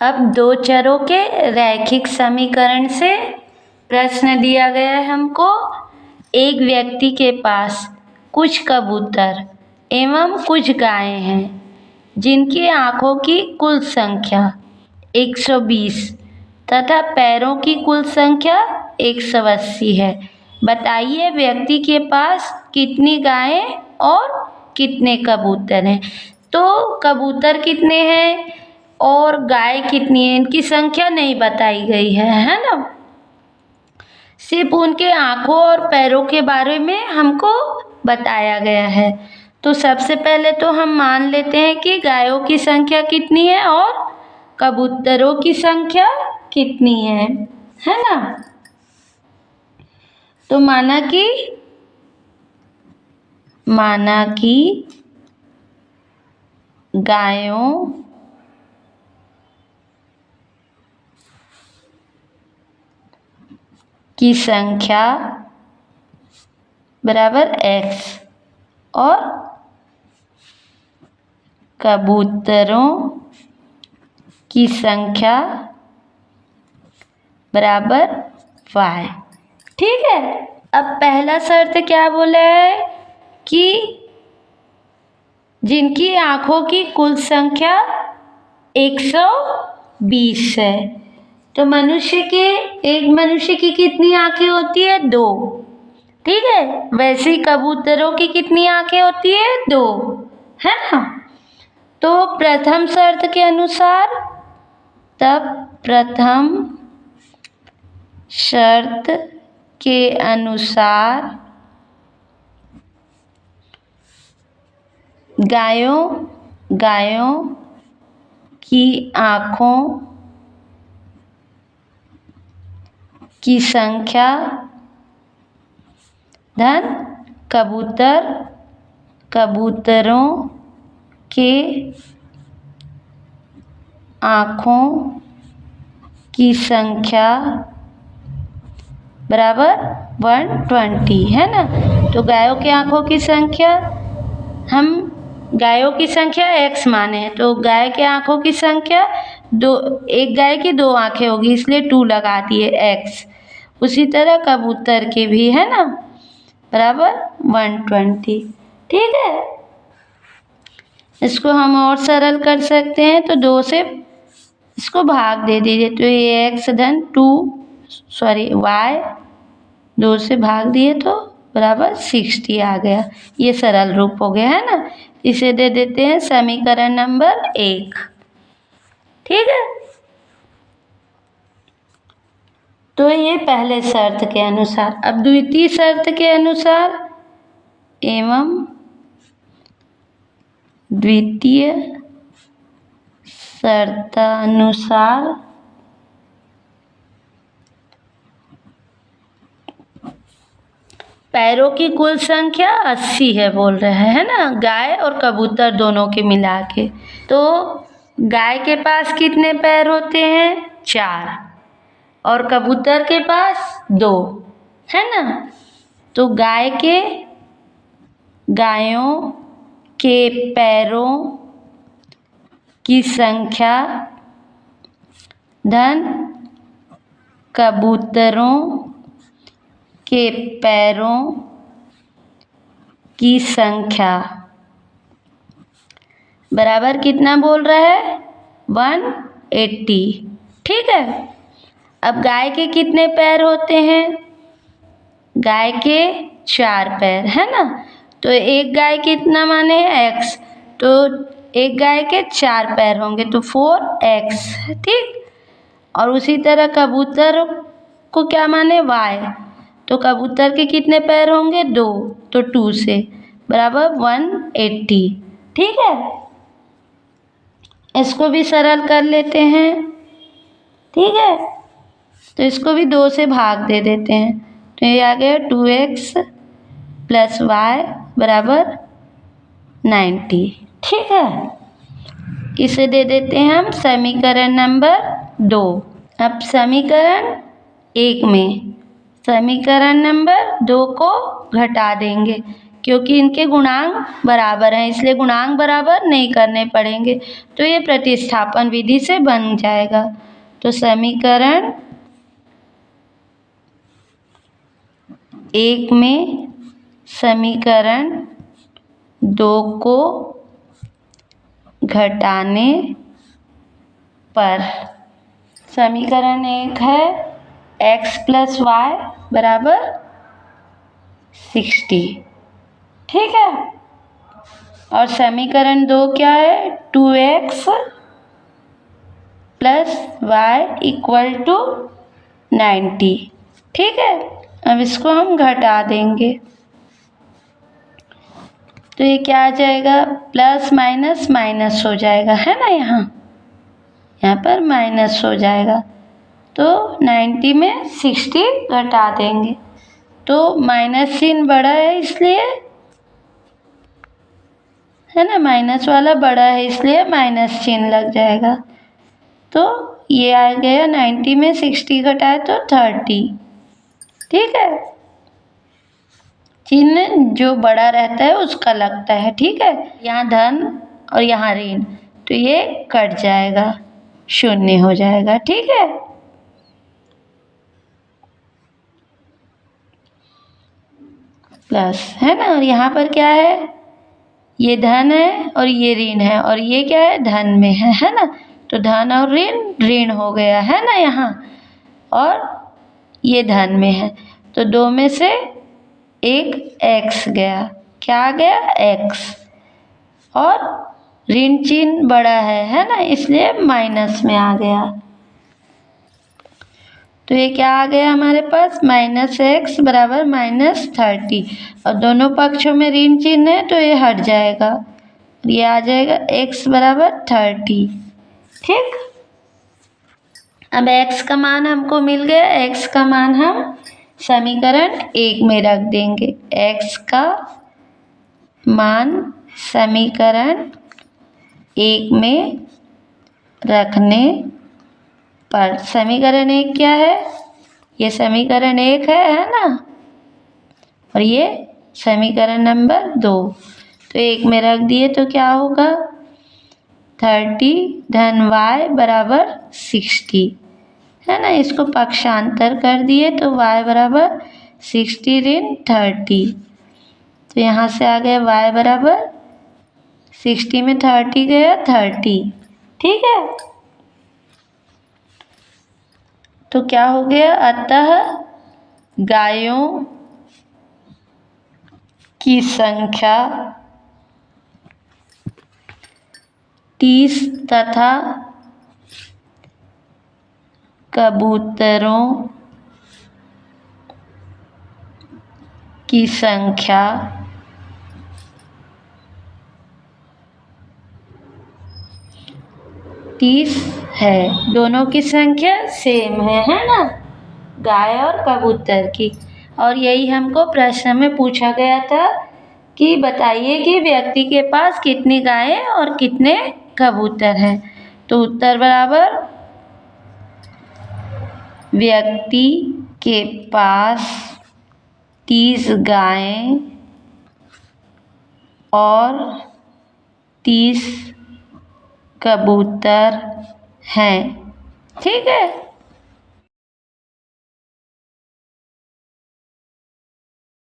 अब दो चरों के रैखिक समीकरण से प्रश्न दिया गया है हमको। एक व्यक्ति के पास कुछ कबूतर एवं कुछ गायें हैं जिनकी आँखों की कुल संख्या 120 तथा पैरों की कुल संख्या 180 है। बताइए व्यक्ति के पास कितनी गायें और कितने कबूतर हैं। तो कबूतर कितने हैं और गाय कितनी है, इनकी संख्या नहीं बताई गई है ना। सिर्फ उनके आँखों और पैरों के बारे में हमको बताया गया है। तो सबसे पहले तो हम मान लेते हैं कि गायों की संख्या कितनी है और कबूतरों की संख्या कितनी है ना। तो माना कि गायों की संख्या बराबर x और कबूतरों की संख्या बराबर y। ठीक है। अब पहला शर्त क्या बोला है कि जिनकी आँखों की कुल संख्या 120 है। तो एक मनुष्य की कितनी आँखें होती है? 2। ठीक है। वैसे ही कबूतरों की कितनी आँखें होती है? 2, है ना। तो प्रथम शर्त के अनुसार गायों की आँखों की संख्या धन कबूतरों के आँखों की संख्या बराबर 120 है ना। तो गायों की आँखों की संख्या हम गायों की संख्या x माने हैं, तो गाय के आँखों की संख्या 2, एक गाय की 2 आँखें होगी इसलिए 2 लगा दिए x। उसी तरह कबूतर के भी है ना बराबर 120। ठीक है। इसको हम और सरल कर सकते हैं, तो 2 से इसको भाग दे दीजिए। तो ये x धन y 2 से भाग दिए तो बराबर 60 आ गया। ये सरल रूप हो गया है ना। इसे दे देते हैं समीकरण नंबर 1। ठीक है। तो ये पहले शर्त के अनुसार। अब द्वितीय शर्त के अनुसार एवं द्वितीय शर्तानुसार पैरों की कुल संख्या 80 है बोल रहे हैं ना, गाय और कबूतर दोनों के मिला के। तो गाय के पास कितने पैर होते हैं? 4 और कबूतर के पास 2 है ना। तो गायों के पैरों की संख्या धन कबूतरों के पैरों की संख्या बराबर कितना बोल रहा है? 180। ठीक है। अब गाय के कितने पैर होते हैं? गाय के 4 पैर है ना। तो एक गाय कितना माने x, तो एक गाय के 4 पैर होंगे तो 4x। ठीक। और उसी तरह कबूतर को क्या माने y, तो कबूतर के कितने पैर होंगे? 2, तो 2 से बराबर 180। ठीक है। इसको भी सरल कर लेते हैं। ठीक है। तो इसको भी 2 से भाग दे देते हैं, तो ये आ गया 2x + y बराबर 90। ठीक है। इसे दे देते हैं हम समीकरण नंबर 2। अब समीकरण 1 में समीकरण नंबर 2 को घटा देंगे, क्योंकि इनके गुणांक बराबर हैं, इसलिए गुणांक बराबर नहीं करने पड़ेंगे, तो ये प्रतिस्थापन विधि से बन जाएगा। तो समीकरण 1 में समीकरण 2 को घटाने पर समीकरण 1 है x + y = 60, ठीक है। और समीकरण 2 क्या है, 2x + y = 90, ठीक है। अब इसको हम घटा देंगे तो ये क्या आ जाएगा, प्लस माइनस माइनस हो जाएगा, है ना। यहाँ पर माइनस हो जाएगा, तो 90 में 60 घटा देंगे, तो माइनस चिन्ह बड़ा है इसलिए, है ना, माइनस वाला बड़ा है इसलिए माइनस चिन्ह लग जाएगा। तो ये आ गया 90 में 60 घटाए तो 30, ठीक है। चिन्ह जो बड़ा रहता है उसका लगता है, ठीक है। यहाँ धन और यहाँ ऋण, तो ये कट जाएगा, 0 हो जाएगा, ठीक है। प्लस, है ना, और यहाँ पर क्या है, ये धन है और ये ऋण है, और ये क्या है, धन में है ना। तो धन और ऋण ऋण हो गया, है ना यहाँ, और ये धन में है, तो 2 में से एक x गया, क्या आ गया, x, और ऋण चिन्ह बड़ा है ना, इसलिए माइनस में आ गया। तो ये क्या आ गया हमारे पास, -x = -30, और दोनों पक्षों में ऋण चिन्ह है तो ये हट जाएगा, ये आ जाएगा x = 30, ठीक। अब x का मान हमको मिल गया, x का मान हम समीकरण 1 में रख देंगे। x का मान समीकरण 1 में रखने पर समीकरण 1 क्या है, ये समीकरण 1 है ना, और ये समीकरण नंबर 2, तो 1 में रख दिए तो क्या होगा, 30 धन y = 60, है ना। इसको पक्षांतर कर दिए तो y = 60 ऋण 30, तो यहाँ से आ गया y = 60 में 30 गया 30, ठीक है। तो क्या हो गया, अतः गायों की संख्या 30 तथा कबूतरों की संख्या 30 है। दोनों की संख्या सेम है ना, गाय और कबूतर की। और यही हमको प्रश्न में पूछा गया था कि बताइए कि व्यक्ति के पास कितनी गायें और कितने कबूतर हैं। तो उत्तर बराबर, व्यक्ति के पास 30 गायें और 30 कबूतर हैं, ठीक है।